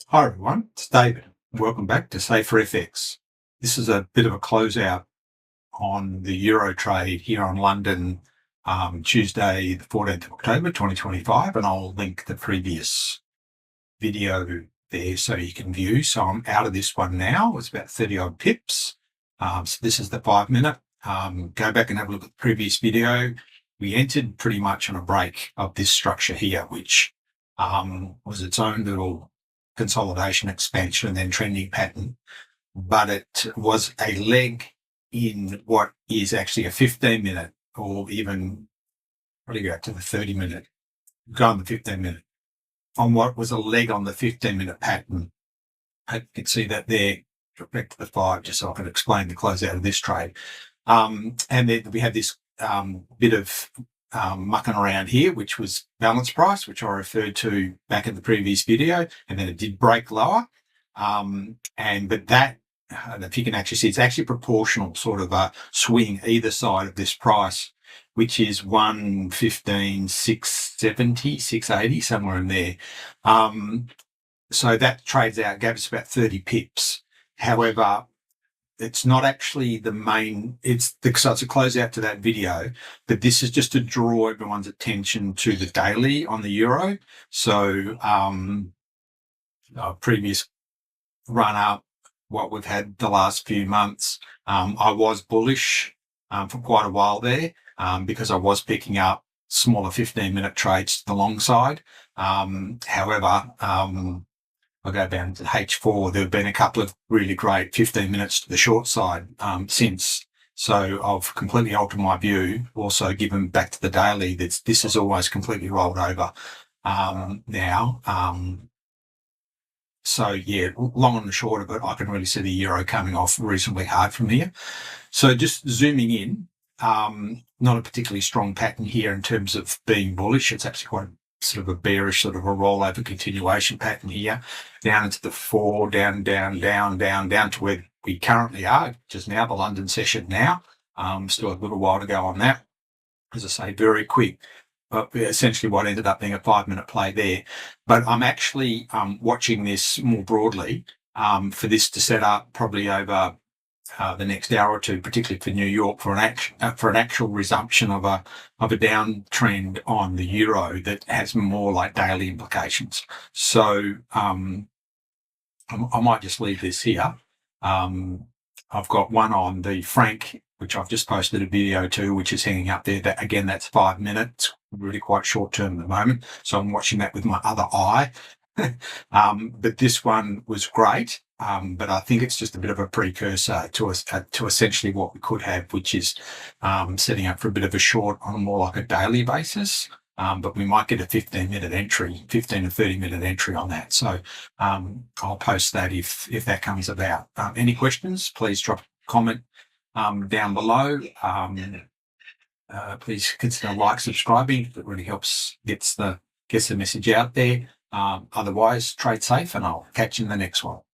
Hi everyone, it's David. Welcome back to Safer FX. This is a bit of a closeout on the Euro trade here on London, Tuesday, the 14th of October 2025, and I'll link the previous video there so you can view. So I'm out of this one now. It's about 30 odd pips. So this is the 5 minute. Go back and have a look at the previous video. We entered pretty much on a break of this structure here, which was its own little consolidation, expansion, and then trending pattern. But it was a leg in what is actually a 15-minute, or even probably go to the 30-minute, go on the 15-minute, on what was a leg on the 15-minute pattern. I can see that there. Back to the 5, just so I can explain the closeout of this trade. And then we had this bit of mucking around here, which was balance price, which I referred to back in the previous video, and then it did break lower. But that, if you can actually see, it's actually proportional sort of a swing either side of this price, which is 115, 670, 680, somewhere in there. So that trades out, gave us about 30 pips. However, it's not actually the main, so it's a closeout to that video, but this is just to draw everyone's attention to the daily on the euro. So previous run up, what we've had the last few months, I was bullish for quite a while there because I was picking up smaller 15-minute trades to the long side. However, I'll go down to H4. There have been a couple of really great 15 minutes to the short side since. So I've completely altered my view, also given back to the daily that this is always completely rolled over now. So yeah, long and short of it, I can really see the euro coming off reasonably hard from here. So just zooming in, not a particularly strong pattern here in terms of being bullish. It's actually quite sort of a bearish, sort of a rollover continuation pattern here, down into the 4, down to where we currently are, just now, the London session now. Still a little while to go on that. As I say, very quick, but essentially what ended up being a 5-minute play there. But I'm actually watching this more broadly for this to set up probably over the next hour or two, particularly for New York, for an actual resumption of a downtrend on the euro that has more like daily implications. So I might just leave this here. I've got one on the franc, which I've just posted a video to, which is hanging up there. That again, that's 5 minutes, really quite short term at the moment. So I'm watching that with my other eye. But this one was great. But I think it's just a bit of a precursor to essentially what we could have, which is setting up for a bit of a short on more like a daily basis. But we might get a 15-minute entry, 15 to 30-minute entry on that. So I'll post that if that comes about. Any questions, please drop a comment down below. Please consider subscribing. It really helps, gets the message out there. Otherwise, trade safe, and I'll catch you in the next one.